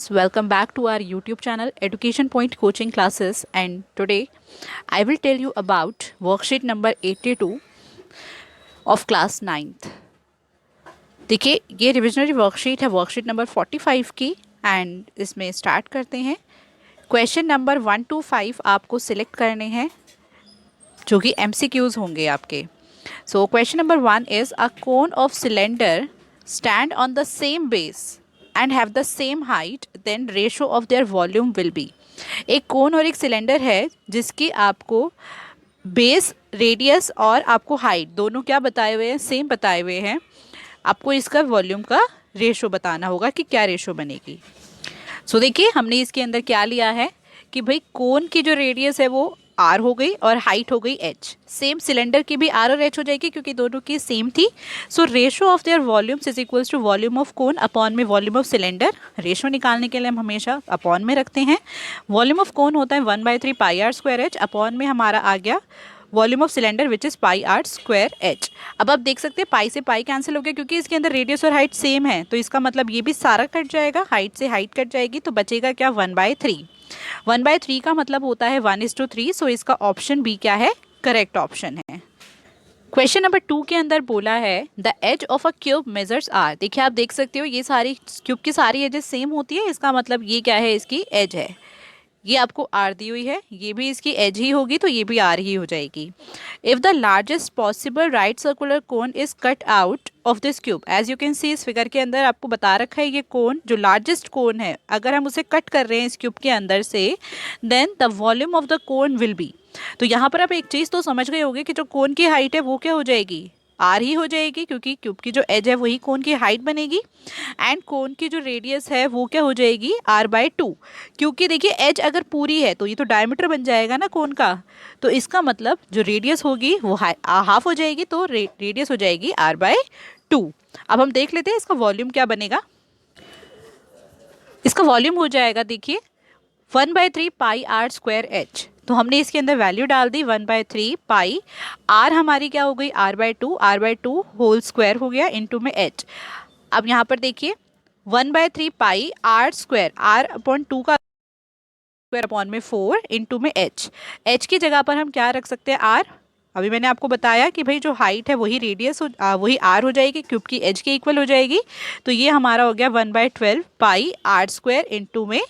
students, welcome back to our YouTube channel Education Point Coaching Classes, and today I will tell you about worksheet number 82 of class 9th. देखिए ये revisionary worksheet है worksheet number 45 की and इसमें start करते हैं। Question number 1 to 5 आपको select करने हैं जो कि MCQs होंगे आपके। So question number 1 is a cone of cylinder stand on the same base and have the same height, then ratio of their volume will be। एक कोन और एक सिलेंडर है जिसकी आपको बेस, रेडियस और आपको हाइट दोनों क्या बताए हुए हैं, सेम बताए हुए हैं। आपको इसका वॉल्यूम का रेशो बताना होगा कि क्या रेशो बनेगी। सो देखिए हमने इसके अंदर क्या लिया है कि भाई कोन की जो रेडियस है वो आर हो गई और हाइट हो गई एच। सेम सिलेंडर की भी आर और एच हो जाएगी क्योंकि दोनों की सेम थी। So ratio of their volumes is equals to volume of cone upon में वॉल्यूम ऑफ सिलेंडर। रेशो निकालने के लिए हम हमेशा अपॉन में रखते हैं। वॉल्यूम ऑफ कोन होता है 1/3 pi r square h, upon में हमारा आ गया volume of cylinder which is pi r square h. अब आप देख सकते हैं पाई से पाई कैंसिल हो गया क्योंकि इसके अंदर रेडियस और हाइट सेम है, तो इसका मतलब ये भी सारा कट जाएगा, हाइट से हाइट कट जाएगी, तो बचेगा क्या 1/3। 1/3 का मतलब होता है 1:3। सो इसका ऑप्शन बी क्या है, करेक्ट ऑप्शन है। क्वेश्चन नंबर 2 के अंदर बोला है the edge of a cube measures are. देखिए आप देख सकते हो ये सारी क्यूब की सारी एजेस सेम होती है, इसका मतलब ये क्या है, इसकी एज है। ये आपको आर दी हुई है, ये भी इसकी एज ही होगी तो ये भी आर ही हो जाएगी। If the largest possible right circular cone is cut out of this cube, as you can see इस फिगर के अंदर आपको बता रखा है ये कोन जो लार्जेस्ट कोन है अगर हम उसे कट कर रहे हैं इस क्यूब के अंदर से, then the volume of the cone will be. तो यहाँ पर आप एक चीज़ तो समझ गए होंगे कि जो कोन की हाइट है वो क्या हो जाएगी, आर ही हो जाएगी, क्योंकि क्यूब की जो एज है वही कोन की हाइट बनेगी। एंड कोन की जो रेडियस है वो क्या हो जाएगी, r/2। क्योंकि देखिए एज अगर पूरी है तो ये तो डायमीटर बन जाएगा ना कोन का, तो इसका मतलब जो रेडियस होगी वो हाफ हो जाएगी, तो रेडियस हो जाएगी r/2। अब हम देख लेते हैं इसका वॉल्यूम क्या बनेगा। इसका वॉल्यूम हो जाएगा देखिए 1/3 पाई आर स्क्वायर एच। तो हमने इसके अंदर वैल्यू डाल दी 1/3 पाई, आर हमारी क्या हो गई r/2 होल स्क्वायर हो गया इनटू में एच। अब यहाँ पर देखिए 1/3 पाई आर स्क्वायर, r/2 का स्क्वायर अपॉन में 4 इनटू में एच। एच की जगह पर हम क्या रख सकते हैं, आर। अभी मैंने आपको बताया कि भाई जो हाइट है वही रेडियस वही आर हो जाएगी, क्यूब की एज के इक्वल हो जाएगी। तो ये हमारा हो गया 1/12 पाई आर स्क्वायर इनटू में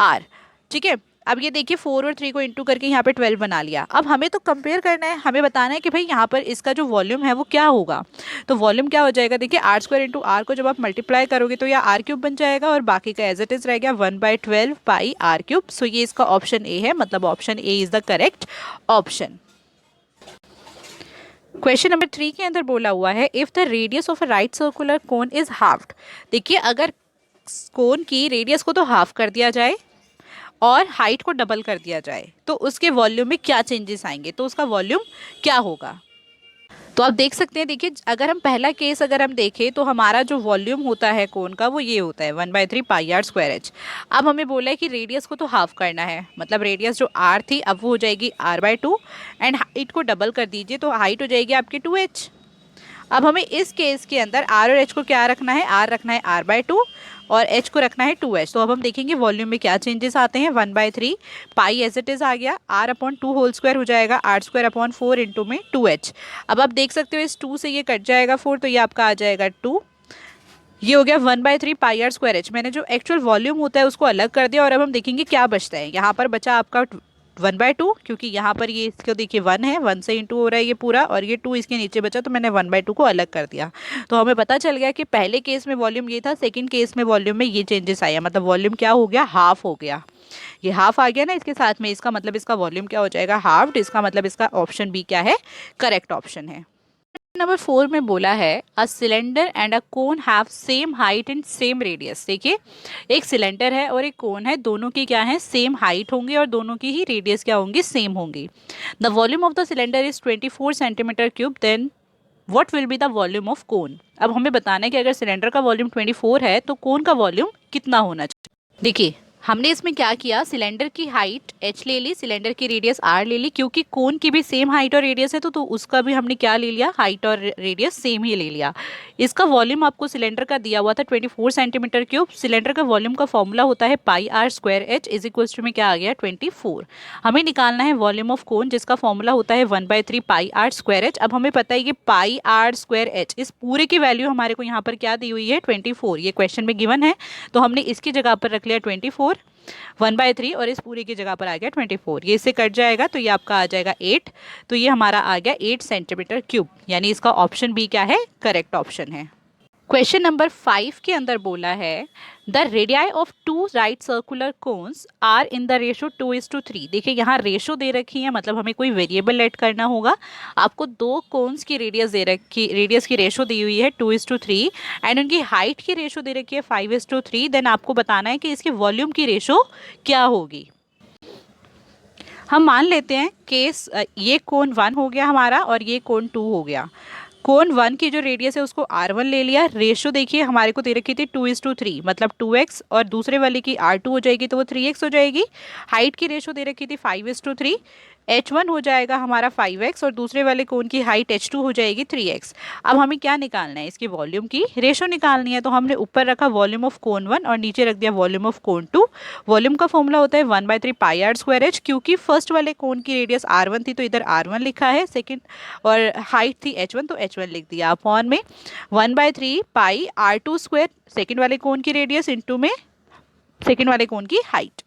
आर। ठीक है, अब ये देखिए 4 और 3 को इंटू करके यहाँ पे 12 बना लिया। अब हमें तो कंपेयर करना है, हमें बताना है कि भाई यहाँ पर इसका जो वॉल्यूम है वो क्या होगा। तो वॉल्यूम क्या हो जाएगा, देखिए आर स्क्वायर इंटू आर को जब आप मल्टीप्लाई करोगे तो यह आर क्यूब बन जाएगा और बाकी का एज इट इज रह गया 1/12 पाई आर क्यूब। सो ये इसका ऑप्शन ए है, मतलब option A is the correct option. Question number 3 के अंदर बोला हुआ है if the radius of a right circular cone is halved. देखिए अगर कोन की रेडियस को तो हाफ कर दिया जाए और हाइट को डबल कर दिया जाए तो उसके वॉल्यूम में क्या चेंजेस आएंगे, तो उसका वॉल्यूम क्या होगा। तो आप देख सकते हैं, देखिए अगर हम पहला केस अगर हम देखें तो हमारा जो वॉल्यूम होता है कोन का वो ये होता है 1/3 पाई आर स्क्वायर एच। अब हमें बोला है कि रेडियस को तो हाफ करना है, मतलब रेडियस जो आर थी अब वो हो जाएगी r/2 एंड हाइट को डबल कर दीजिए तो हाइट हो जाएगी आपकी 2h। अब हमें इस केस के अंदर आर और एच को क्या रखना है, आर रखना है r/2 और h को रखना है 2h। तो अब हम देखेंगे वॉल्यूम में क्या चेंजेस आते हैं। 1/3 पाई एज इट इज आ गया, r/2 होल स्क्वायर हो जाएगा r²/4 इंटू में 2h। अब आप देख सकते हो इस 2 से ये कट जाएगा 4, तो ये आपका आ जाएगा 2। ये हो गया 1/3 पाई आर स्क्वायर एच। मैंने जो एक्चुअल वॉल्यूम होता है उसको अलग कर दिया और अब हम देखेंगे क्या बचता है। यहाँ पर बचा आपका 1/2, क्योंकि यहाँ पर ये इसको देखिए 1 है, 1 से इंटू हो रहा है ये पूरा, और ये 2 इसके नीचे बचा तो मैंने 1/2 को अलग कर दिया। तो हमें पता चल गया कि पहले केस में वॉल्यूम ये था, सेकंड केस में वॉल्यूम में ये चेंजेस आया, मतलब वॉल्यूम क्या हो गया, हाफ हो गया। ये हाफ आ गया ना इसके साथ में, इसका मतलब इसका वॉल्यूम क्या हो जाएगा, हाफ्ड। इसका मतलब इसका ऑप्शन बी क्या है, करेक्ट ऑप्शन है। नंबर 4 में बोला है a cylinder and a cone have same height and same radius. देखिए एक सिलेंडर है और एक कोन है, दोनों की क्या है, सेम हाइट होंगी और दोनों की ही रेडियस क्या होंगी, सेम होंगी। The volume of the cylinder is 24 centimetre cube, then what will be the volume of cone. अब हमें बताना है कि अगर सिलेंडर का वॉल्यूम 24 है तो कोन का वॉल्यूम कितना होना चाहिए। देखिए हमने इसमें क्या किया, सिलेंडर की हाइट h ले ली, सिलेंडर की रेडियस r ले ली, क्योंकि कोन की भी सेम हाइट और रेडियस है तो उसका भी हमने क्या ले लिया, हाइट और रेडियस सेम ही ले लिया। इसका वॉल्यूम आपको सिलेंडर का दिया हुआ था 24 सेंटीमीटर क्यूब। सिलेंडर का वॉल्यूम का फॉर्मूला होता है pi r square h is equals to में क्या आ गया 24। हमें निकालना है वॉल्यूम ऑफ कोन जिसका फॉर्मूला होता है 1/3 पाई आर स्क्वायर एच। अब हमें पता है कि पाई आर स्क्वायर एच, इस पूरे की वैल्यू हमारे को यहाँ पर क्या दी हुई है 24, ये क्वेश्चन में गिवन है, तो हमने इसकी जगह पर रख लिया 24 1/3 और इस पूरी की जगह पर आ गया 24। ये इससे कट जाएगा तो ये आपका आ जाएगा 8, तो ये हमारा आ गया 8 सेंटीमीटर क्यूब, यानी इसका ऑप्शन बी क्या है, करेक्ट ऑप्शन है। क्वेश्चन नंबर 5 के अंदर बोला है the radii of two right circular cones are in the ratio 2:3। देखिए यहाँ रेशो दे रखी है, मतलब हमें कोई वेरिएबल ऐड करना होगा। आपको दो कोन्स की रेडियस दे रखी, रेडियस की रेशो दी हुई है 2:3 एंड उनकी हाइट की रेशो दे रखी है 5:3। देन आपको बताना है कि इसके वॉल्यूम की रेशो क्या होगी। हम मान लेते हैं केस ये कोन 1 हो गया हमारा और ये कोन 2 हो गया। कोन 1 की जो रेडियस है उसको R1 ले लिया। रेशो देखिए हमारे को दे रखी थी 2:3, मतलब 2x, और दूसरे वाले की R2 हो जाएगी तो वो 3x हो जाएगी। हाइट की रेशो दे रखी थी 5:3, H1 हो जाएगा हमारा 5x और दूसरे वाले कोन की हाइट H2 हो जाएगी 3x। अब हमें क्या निकालना है, इसकी वॉल्यूम की रेशो निकालनी है, तो हमने ऊपर रखा वॉल्यूम ऑफ कोन 1 और नीचे रख दिया वॉल्यूम ऑफ कोन 2। वॉल्यूम का फॉर्मूला होता है 1/3 पाई आर स्क्वायर एच। क्योंकि फर्स्ट वाले कोन की रेडियस R1 थी तो इधर R1 लिखा है, सेकंड और हाइट थी H1 तो H1 लिख दिया, अपॉन में 1/3 पाई R2 स्क्वायर, सेकंड वाले कोन की रेडियस इंटू में सेकंड वाले कोन की हाइट।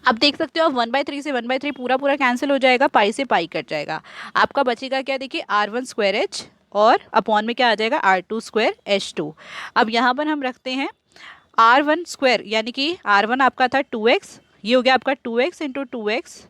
अब देख सकते हो आप 1/3 से 1/3 पूरा पूरा कैंसिल हो जाएगा, पाई से पाई कट जाएगा। आपका बचेगा क्या, देखिए R1 स्क्वायर एच और अपॉन में क्या आ जाएगा R2 स्क्वायर H2। अब यहाँ पर हम रखते हैं R1 स्क्वायर, यानी कि R1 आपका था 2x, ये हो गया आपका 2x into 2x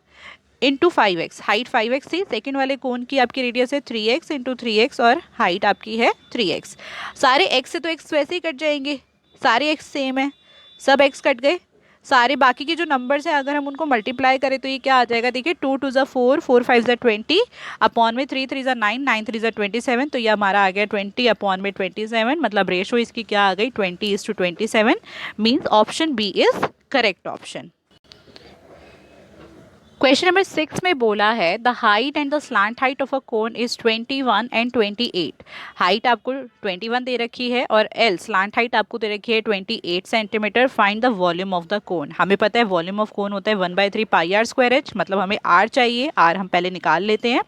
into 5x। Height 5x थी, सेकेंड वाले कोन की आपकी रेडियस है 3x इंटू 3x और हाइट आपकी है 3x। सारे x से तो x वैसे ही कट जाएंगे, सारे x सेम है, सब x कट गए। सारे बाकी के जो नंबर्स हैं अगर हम उनको मल्टीप्लाई करें तो ये क्या आ जाएगा, देखिए 2 2 ज़ा 4, 4 5 ज़ा 20, अपॉन में 3 3 ज़ा 9, 9 3 ज़ा 27, तो ये हमारा आ गया 20 अपॉन में 27, मतलब रेशो इसकी क्या आ गई 20:27। Means option B is correct option. Question number 6 में बोला है the height and the slant height of a cone is 21 and 28। Height आपको 21 दे रखी है और एल स्लांट हाइट आपको दे रखी है 28 centimetre. Find the volume of the कोन। हमें पता है वॉल्यूम ऑफ कोन होता है 1/3 पाई आर स्क्वायर एच, मतलब हमें आर चाहिए, आर हम पहले निकाल लेते हैं।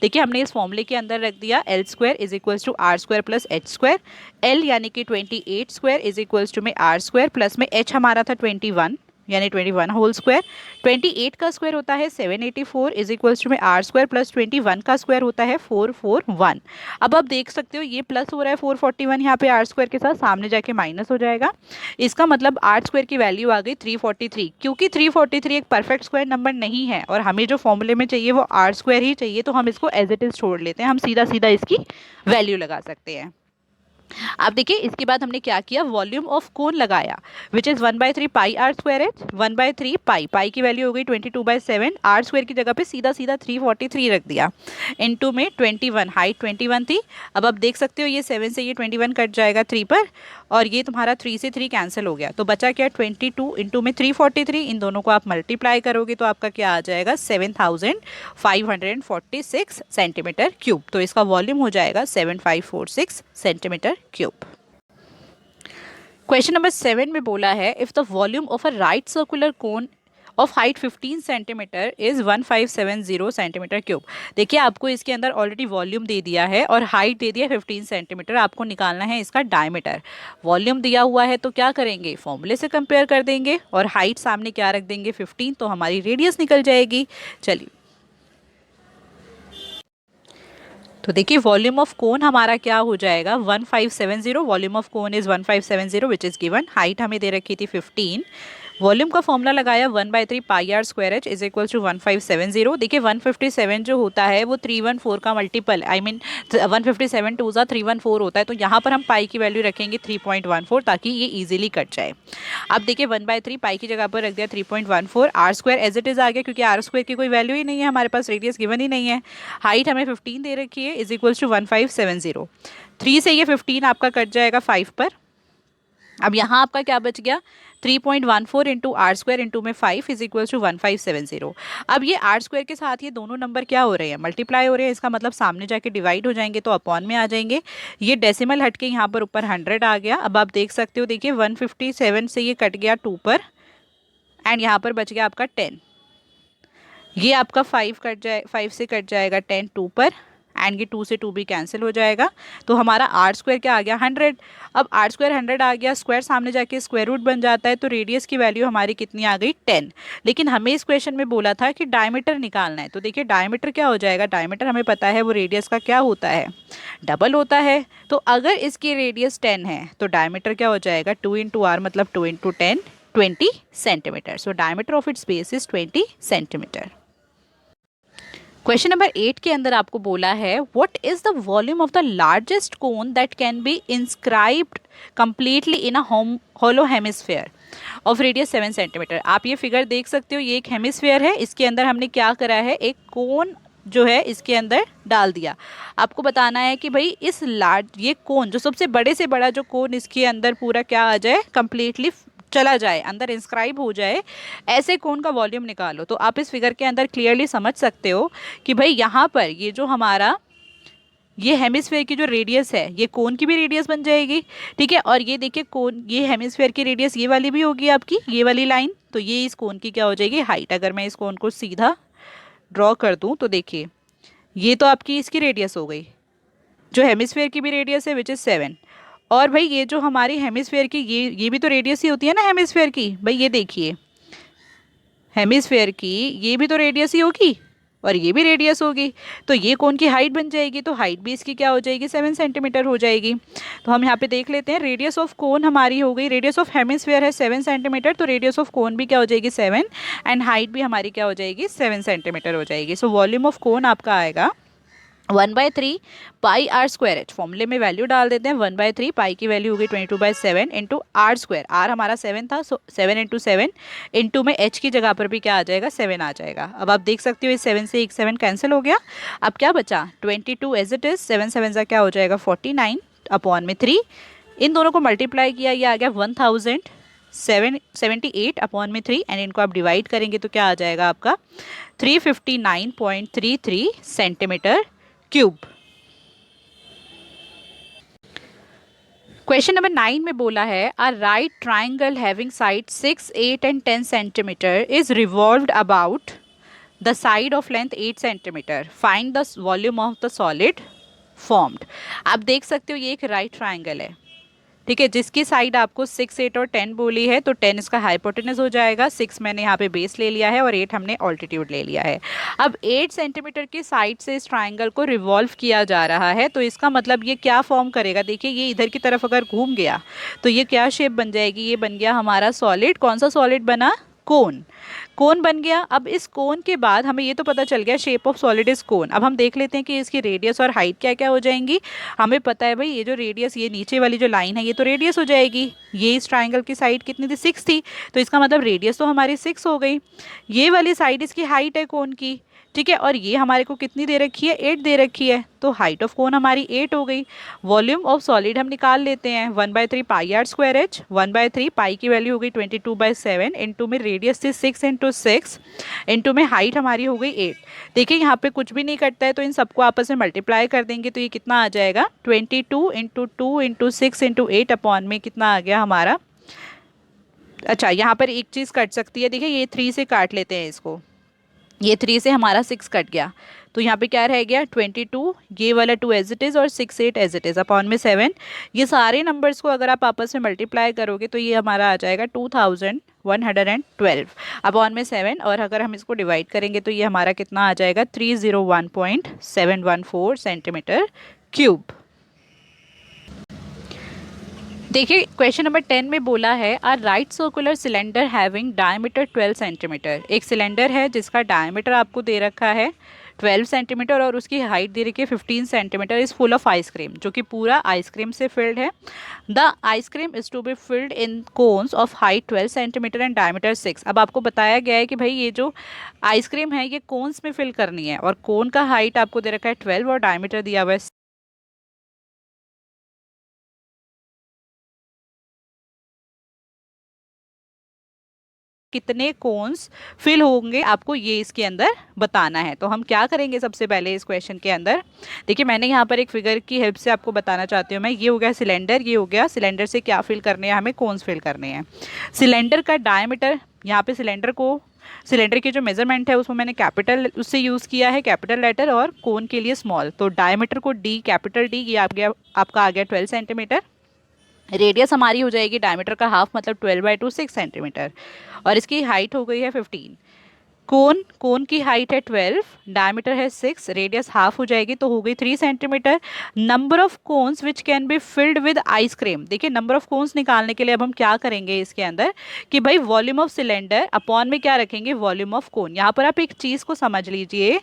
देखिए हमने इस फॉर्मूले के अंदर रख दिया L square is equals to r square plus h square. L यानी कि 28 स्क्वायर इज इक्वल्स टू में आर स्क्वायर प्लस में एच हमारा था 21 यानी 21 होल स्क्वायर। 28 का स्क्वायर होता है 784 इज इक्वल्स टू में आर स्क्वायर प्लस 21 का स्क्वायर होता है 441। अब आप देख सकते हो ये प्लस हो रहा है 441 यहाँ पे आर स्क्वायर के साथ, सामने जाके माइनस हो जाएगा। इसका मतलब आर स्क्वायर की वैल्यू आ गई 343। क्योंकि 343 एक परफेक्ट स्क्वायर नंबर नहीं है और हमें जो फॉर्मूले में चाहिए वो आर स्क्वायर ही चाहिए, तो हम इसको एज इट इज छोड़ लेते हैं, हम सीधा सीधा इसकी वैल्यू लगा सकते हैं। अब देखिए इसके बाद हमने क्या किया, वॉल्यूम ऑफ कोन लगाया which is 1/3 pi r square h. 1/3 pi, pi की वैल्यू हो गई 22/7, आर स्क्वायर की जगह पे सीधा सीधा 343 रख दिया, इनटू में 21, हाइट 21 थी। अब आप देख सकते हो ये 7 से ये 21 कट जाएगा 3 पर, और ये तुम्हारा 3 से 3 कैंसिल हो गया, तो बचा क्या 22 इंटू में 343। इन दोनों को आप मल्टीप्लाई करोगे तो आपका क्या आ जाएगा 7546 सेंटीमीटर क्यूब। तो इसका वॉल्यूम हो जाएगा 7546 सेंटीमीटर क्यूब। क्वेश्चन नंबर 7 में बोला है if the volume of a right circular cone of height 15 centimetre is 1570 centimetre cube. देखिए आपको इसके अंदर ऑलरेडी वॉल्यूम दे दिया है और हाइट दे दिया 15 सेंटीमीटर, आपको निकालना है इसका डायमीटर। वॉल्यूम दिया हुआ है तो क्या करेंगे, फॉर्मूले से कंपेयर कर देंगे और हाइट सामने क्या रख देंगे 15, तो हमारी रेडियस निकल जाएगी। चलिए तो देखिए वॉल्यूम ऑफ कोन हमारा क्या हो जाएगा 1570, volume of cone is 1570 which is given. Height हमें दे रखी थी 15, वॉल्यूम का फॉर्मूला लगाया 1/3 pi r square h is equal to 1570। देखिए 157 जो होता है वो 314 का मल्टीपल, आई मीन 157 2 ज़ा 314 होता है, तो यहाँ पर हम पाई की वैल्यू रखेंगे 3.14 ताकि ये इजीली कट जाए। अब देखिए 1/3 पाई की जगह पर रख दिया 3.14, r square as it is आ गया क्योंकि आर स्क्वायर की कोई वैल्यू ही नहीं है, हमारे पास रेडियस गिवन ही नहीं है। हाइट हमें 15 दे रखी है इज इक्वल टू 1570। 3 से ये 15 आपका कट जाएगा 5 पर, अब यहाँ आपका क्या बच गया, 3.14 इंटू आर स्क्वायर इंटू में 5 इज इक्वल टू 1570। अब ये आर स्क्वायर के साथ ये दोनों नंबर क्या हो रहे हैं, मल्टीप्लाई हो रहे हैं, इसका मतलब सामने जाके डिवाइड हो जाएंगे तो अपॉन में आ जाएंगे। ये डेसिमल हट के यहाँ पर ऊपर 100 आ गया। अब आप देख सकते हो, देखिए 157 से ये कट गया 2 पर, एंड यहाँ पर बच गया आपका 10। ये आपका 5 कट जाए, 5 से कट जाएगा 10 2 पर, एंड ये 2 से 2 भी कैंसिल हो जाएगा। तो हमारा आर स्क्वायर क्या आ गया, 100। अब आर स्क्वायर 100 आ गया, स्क्वायर सामने जाके स्क्वायर रूट बन जाता है, तो रेडियस की वैल्यू हमारी कितनी आ गई, 10। लेकिन हमें इस क्वेश्चन में बोला था कि डायमीटर निकालना है। तो देखिए डायमीटर क्या हो जाएगा, डायमीटर हमें पता है वो रेडियस का क्या होता है, डबल होता है। तो अगर इसकी रेडियस 10 है तो डायमीटर क्या हो जाएगा, 2 इंटू आर मतलब 2 into 10, 20 centimetre. So diameter of its base is 20 centimetre. Question number 8 के अंदर आपको बोला है, what is the volume of the largest cone that can be inscribed completely in a hollow hemisphere of radius 7 centimetre. आप ये figure देख सकते हो, ये एक हेमिस्फेयर है, इसके अंदर हमने क्या करा है, एक कोन जो है इसके अंदर डाल दिया। आपको बताना है कि भाई इस ये कोन जो सबसे बड़े से बड़ा जो कोन इसके अंदर पूरा क्या आ जाए, कंप्लीटली चला जाए, अंदर इंस्क्राइब हो जाए, ऐसे कोन का वॉल्यूम निकालो। तो आप इस फिगर के अंदर क्लियरली समझ सकते हो कि भाई यहाँ पर ये जो हमारा ये हेमिस्फेयर की जो रेडियस है, ये कोन की भी रेडियस बन जाएगी, ठीक है। और ये देखिए कोन, ये हेमिस्फेयर की रेडियस ये वाली भी होगी आपकी, ये वाली लाइन, तो ये इस कोन की क्या हो जाएगी, हाइट। अगर मैं इस कोन को सीधा ड्रॉ कर दूं तो देखिए ये तो आपकी इसकी रेडियस हो गई, जो हेमिस्फेयर की भी रेडियस है विच इज़ 7। और भाई ये जो हमारी हेमिस्फेयर की ये भी तो रेडियस ही होती है ना हेमिस्फेयर की, भाई ये देखिए हेमिस्फेयर की ये भी तो रेडियस ही होगी और ये भी रेडियस होगी, तो ये कोन की हाइट बन जाएगी, तो हाइट भी इसकी क्या हो जाएगी, 7 सेंटीमीटर हो जाएगी। तो हम यहाँ पे देख लेते हैं, रेडियस ऑफ कोन हमारी हो गई, रेडियस ऑफ हेमिस्फेयर है 7 सेंटीमीटर, तो रेडियस ऑफ कोन भी क्या हो जाएगी 7, एंड हाइट भी हमारी क्या हो जाएगी 7 सेंटीमीटर हो जाएगी। सो वॉल्यूम ऑफ कोन आपका आएगा 1/3 पाई आर स्क्वायर एच। फॉर्मूले में वैल्यू डाल देते हैं, 1/3 पाई की वैल्यू होगी 22/7 इंटू आर स्क्वायर, आर हमारा 7 था, सो 7 इंटू 7 इंटू में एच की जगह पर भी क्या आ जाएगा, 7 आ जाएगा। अब आप देख सकते हो इस 7 से एक 7 कैंसिल हो गया। अब क्या बचा, 22 एज इट इज, 7 7 का क्या हो जाएगा 49 अपॉन में 3, इन दोनों को मल्टीप्लाई किया, ये आ गया 1078 अपॉन में 3, एंड इनको आप डिवाइड करेंगे तो क्या आ जाएगा आपका 359.33 सेंटीमीटर क्यूब। क्वेश्चन नंबर 9 में बोला है, a right triangle having side 6 8 and 10 centimetre is revolved about the side of length 8 centimetre, find the volume of the solid formed. आप देख सकते हो ये एक राइट ट्राइंगल है, ठीक है, जिसकी साइड आपको 6 8 और 10 बोली है, तो 10 इसका हाइपोटेनस हो जाएगा, 6 मैंने यहाँ पे बेस ले लिया है और 8 हमने ऑल्टीट्यूड ले लिया है। अब 8 सेंटीमीटर की साइड से इस ट्राइंगल को रिवॉल्व किया जा रहा है, तो इसका मतलब ये क्या फॉर्म करेगा, देखिए ये इधर की तरफ अगर घूम गया तो ये क्या शेप बन जाएगी, ये बन गया हमारा सॉलिड। कौन सा सॉलिड बना, कोन, कोन बन गया। अब इस कोन के बाद हमें ये तो पता चल गया शेप ऑफ सॉलिड इज कोन। अब हम देख लेते हैं कि इसकी रेडियस और हाइट क्या क्या हो जाएंगी। हमें पता है भाई ये जो रेडियस, ये नीचे वाली जो लाइन है ये तो रेडियस हो जाएगी, ये इस ट्राइंगल की साइड कितनी थी 6 थी, तो इसका मतलब रेडियस तो हमारी 6 हो गई। ये वाली साइड इसकी हाइट है कोन की, ठीक है, और ये हमारे को कितनी दे रखी है 8 दे रखी है, तो हाइट ऑफ कोन हमारी 8 हो गई। वॉल्यूम ऑफ सॉलिड हम निकाल लेते हैं, 1/3 पाई आर स्क्वायर एच, 1/3 पाई की वैल्यू हो गई 22/7 इंटू में रेडियस थी 6 इंटू 6 इंटू में हाइट हमारी हो गई 8। देखिए यहाँ पे कुछ भी नहीं कटता है, तो इन सबको आपस में मल्टीप्लाई कर देंगे तो ये कितना आ जाएगा 22 इंटू 2 इंटू 6 इंटू 8 अपॉन में कितना आ गया हमारा। अच्छा यहाँ पर एक चीज़ कट सकती है, देखिए ये 3 से काट लेते हैं इसको, ये 3 से हमारा 6 कट गया, तो यहाँ पे क्या रह गया 22, ये वाला 2 एज इट इज़ और 6 8 एज इट इज़ अपॉन में 7। ये सारे नंबर्स को अगर आप आपस में मल्टीप्लाई करोगे तो ये हमारा आ जाएगा 2112 अपॉन में 7, और अगर हम इसको डिवाइड करेंगे तो ये हमारा कितना आ जाएगा 301.714 सेंटीमीटर क्यूब। देखिए क्वेश्चन नंबर 10 में बोला है, a right circular cylinder having diameter 12 centimetre. एक सिलेंडर है जिसका डायमीटर आपको दे रखा है 12 सेंटीमीटर और उसकी हाइट दे रखी है 15 centimetre, is full of ice cream, जो कि पूरा आइसक्रीम से फिल्ड है। The ice cream is to be filled in cones of height 12 centimetre and diameter 6। अब आपको बताया गया है कि भाई ये जो आइसक्रीम है ये कोन्स में फिल करनी है, और कोन का हाइट आपको दे रखा है 12 और डायमीटर दिया हुआ है कितने कोन्स फिल होंगे आपको ये इसके अंदर बताना है। तो हम क्या करेंगे सबसे पहले इस क्वेश्चन के अंदर, देखिए मैंने यहाँ पर एक फिगर की हेल्प से आपको बताना चाहती हूँ मैं। ये हो गया सिलेंडर, ये हो गया सिलेंडर से क्या फिल करने हैं, हमें कोन्स फिल करने हैं। सिलेंडर का डायमीटर, यहाँ पे सिलेंडर की जो मेजरमेंट है उसमें मैंने कैपिटल उससे यूज़ किया है, कैपिटल लेटर, और कोन के लिए स्मॉल। तो डायमीटर को डी, कैपिटल डी, ये आपका आ गया 12 सेंटीमीटर। रेडियस हमारी हो जाएगी डायमीटर का हाफ, मतलब 12/2 6 सेंटीमीटर, और इसकी हाइट हो गई है 15। कोन की हाइट है 12, डायमीटर है 6, रेडियस हाफ हो जाएगी तो हो गई 3 centimetre. Number of cones which can be filled with ice cream, देखिए नंबर ऑफ कोन्स निकालने के लिए अब हम क्या करेंगे इसके अंदर कि भाई वॉल्यूम ऑफ सिलेंडर अपॉन में क्या रखेंगे, वॉल्यूम ऑफ कोन। यहाँ पर आप एक चीज को समझ लीजिए,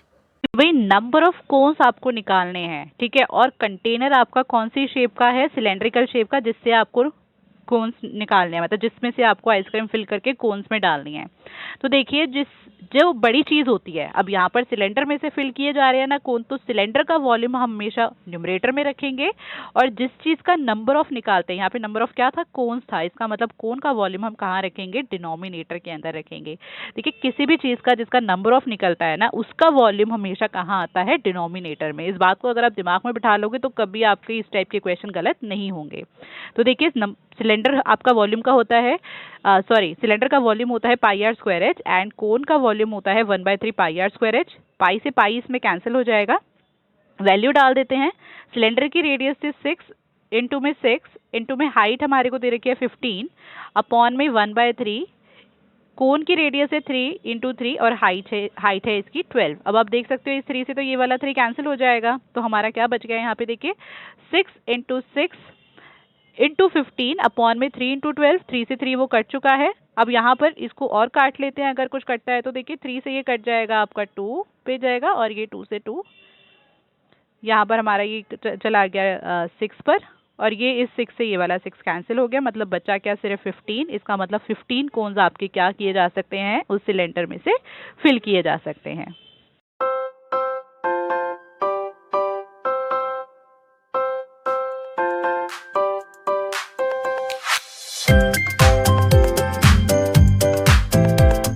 भाई नंबर ऑफ कोन्स आपको निकालने हैं, ठीक है, और कंटेनर आपका कौन सी शेप का है, सिलेंड्रिकल शेप का, जिससे आपको कोन्स निकालने हैं, मतलब जिसमें से आपको आइसक्रीम फिल करके कोन्स में डालनी है। तो देखिए जो बड़ी चीज होती है, अब यहाँ पर सिलेंडर में से फिल किए जा रहे हैं ना कोन, तो सिलेंडर का वॉल्यूम हम हमेशा न्यूमरेटर में रखेंगे, और जिस चीज का नंबर ऑफ निकालते हैं, यहाँ पे नंबर ऑफ क्या था, कोन्स था, इसका मतलब कोन का वॉल्यूम हम कहाँ रखेंगे, डिनोमिनेटर के अंदर रखेंगे। देखिए किसी भी चीज का जिसका नंबर ऑफ निकलता है ना, उसका वॉल्यूम हमेशा कहाँ आता है, डिनोमिनेटर में। इस बात को अगर आप दिमाग में बिठा लोगे तो कभी आपके इस टाइप के क्वेश्चन गलत नहीं होंगे। तो देखिए सिलेंडर आपका वॉल्यूम का होता है, सिलेंडर का वॉल्यूम होता है pi r square h, and cone का वॉल्यूम होता है 1/3 pi r square h. Pi से पाई इसमें कैंसिल हो जाएगा, वैल्यू डाल देते हैं। सिलेंडर की रेडियस थी 6, इंटू में 6, इंटू में हाइट हमारे को दे रखी है 15, अपॉन में 1/3, कोन की रेडियस है 3 इंटू 3, और हाइट है इसकी 12। अब आप देख सकते हो इस 3 से तो ये वाला 3 कैंसिल हो जाएगा, तो हमारा क्या बच गया यहाँ पे, देखिए 6 इंटू 6 इंटू 15 अपॉन में 3 इंटू 12, 3 से 3 वो कट चुका है। अब यहाँ पर इसको और काट लेते हैं, अगर कुछ कटता है तो देखिए 3 से ये कट जाएगा आपका 2 पे जाएगा, और ये 2 से 2, यहाँ पर हमारा ये चला गया 6 पर, और ये इस 6 से ये वाला 6 कैंसिल हो गया, मतलब बचा क्या, सिर्फ 15। इसका मतलब 15 कोन्स आपके क्या किए जा सकते हैं, उस सिलेंडर में से फिल किए जा सकते हैं।